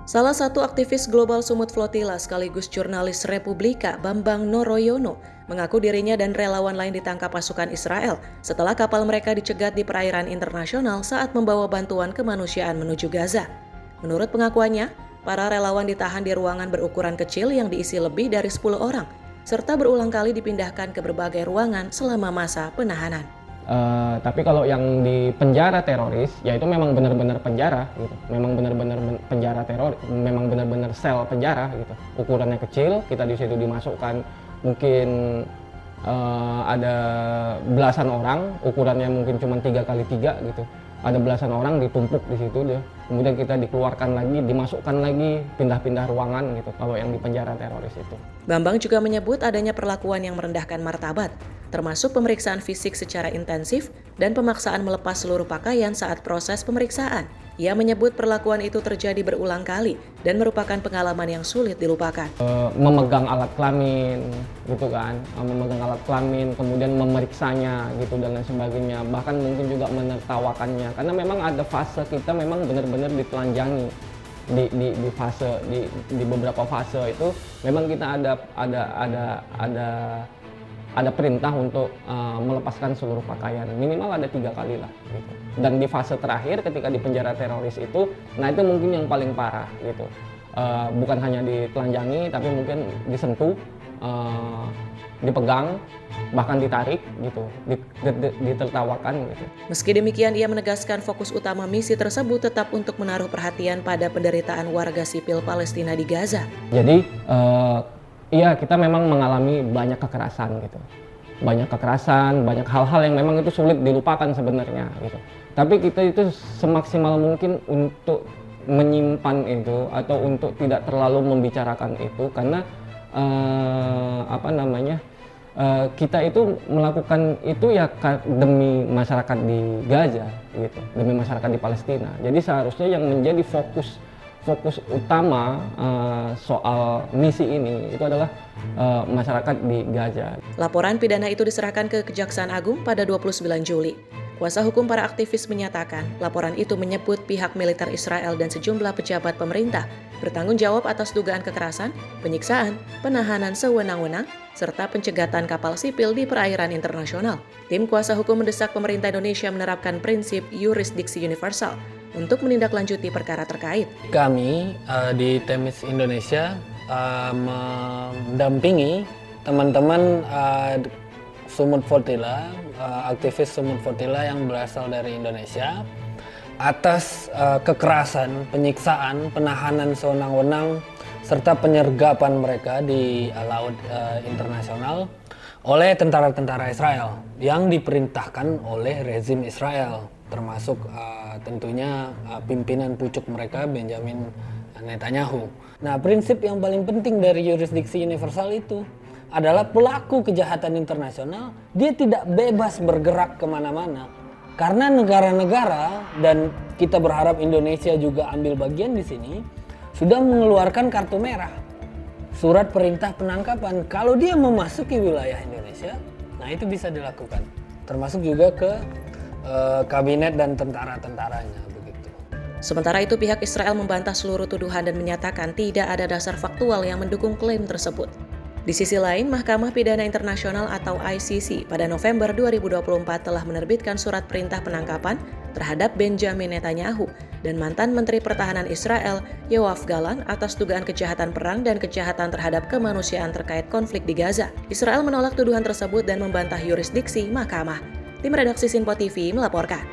Salah satu aktivis global Sumut Flotilla sekaligus jurnalis Republika, Bambang Noroyono, mengaku dirinya dan relawan lain ditangkap pasukan Israel setelah kapal mereka dicegat di perairan internasional saat membawa bantuan kemanusiaan menuju Gaza. Menurut pengakuannya, para relawan ditahan di ruangan berukuran kecil yang diisi lebih dari 10 orang, serta berulang kali dipindahkan ke berbagai ruangan selama masa penahanan. Tapi kalau yang di penjara teroris, ya itu memang benar-benar penjara gitu. Memang benar-benar penjara teroris, memang benar-benar sel penjara gitu. Ukurannya kecil, kita di situ dimasukkan mungkin ada belasan orang, ukurannya mungkin cuma 3x3 gitu. Ada belasan orang ditumpuk di situ dia. Kemudian kita dikeluarkan lagi, dimasukkan lagi, pindah-pindah ruangan gitu kalau yang di penjara teroris itu. Bambang juga menyebut adanya perlakuan yang merendahkan martabat, termasuk pemeriksaan fisik secara intensif dan pemaksaan melepas seluruh pakaian saat proses pemeriksaan. Ia menyebut perlakuan itu terjadi berulang kali dan merupakan pengalaman yang sulit dilupakan. Memegang alat kelamin gitu kan, memegang alat kelamin, kemudian memeriksanya gitu dan lain sebagainya, bahkan mungkin juga menertawakannya, karena memang ada fase kita memang benar-benar ditelanjangi. Di beberapa fase itu memang kita ada perintah untuk melepaskan seluruh pakaian, minimal ada 3 kali lah gitu. Dan di fase terakhir ketika di penjara teroris itu, nah itu mungkin yang paling parah gitu. Bukan hanya ditelanjangi tapi mungkin disentuh, dipegang, bahkan ditarik gitu, ditertawakan gitu. Meski demikian, ia menegaskan fokus utama misi tersebut tetap untuk menaruh perhatian pada penderitaan warga sipil Palestina di Gaza. Jadi iya, kita memang mengalami banyak kekerasan gitu. Banyak kekerasan, banyak hal-hal yang memang itu sulit dilupakan sebenarnya gitu. Tapi kita itu semaksimal mungkin untuk menyimpan itu atau untuk tidak terlalu membicarakan itu, karena kita itu melakukan itu ya demi masyarakat di Gaza gitu, demi masyarakat di Palestina. Jadi seharusnya yang menjadi fokus utama soal misi ini itu adalah masyarakat di Gaza. Laporan pidana itu diserahkan ke Kejaksaan Agung pada 29 Juli. Kuasa hukum para aktivis menyatakan laporan itu menyebut pihak militer Israel dan sejumlah pejabat pemerintah bertanggung jawab atas dugaan kekerasan, penyiksaan, penahanan sewenang-wenang, serta pencegatan kapal sipil di perairan internasional. Tim kuasa hukum mendesak pemerintah Indonesia menerapkan prinsip yurisdiksi universal untuk menindaklanjuti perkara terkait. Kami di Temis Indonesia mendampingi teman-teman Sumut Flotilla, aktivis Sumut Flotilla yang berasal dari Indonesia atas kekerasan, penyiksaan, penahanan sewenang-wenang serta penyergapan mereka di laut internasional oleh tentara-tentara Israel yang diperintahkan oleh rezim Israel, termasuk tentunya pimpinan pucuk mereka Benjamin Netanyahu. Nah, prinsip yang paling penting dari yurisdiksi universal itu adalah pelaku kejahatan internasional dia tidak bebas bergerak kemana-mana, karena negara-negara, dan kita berharap Indonesia juga ambil bagian di sini, sudah mengeluarkan kartu merah, surat perintah penangkapan. Kalau dia memasuki wilayah Indonesia, nah itu bisa dilakukan, termasuk juga ke kabinet dan tentara-tentaranya begitu. Sementara itu, pihak Israel membantah seluruh tuduhan dan menyatakan tidak ada dasar faktual yang mendukung klaim tersebut. Di sisi lain, Mahkamah Pidana Internasional atau ICC pada November 2024 telah menerbitkan surat perintah penangkapan terhadap Benjamin Netanyahu dan mantan Menteri Pertahanan Israel Yoav Gallant atas dugaan kejahatan perang dan kejahatan terhadap kemanusiaan terkait konflik di Gaza. Israel menolak tuduhan tersebut dan membantah yurisdiksi mahkamah. Tim redaksi Sinpo TV melaporkan.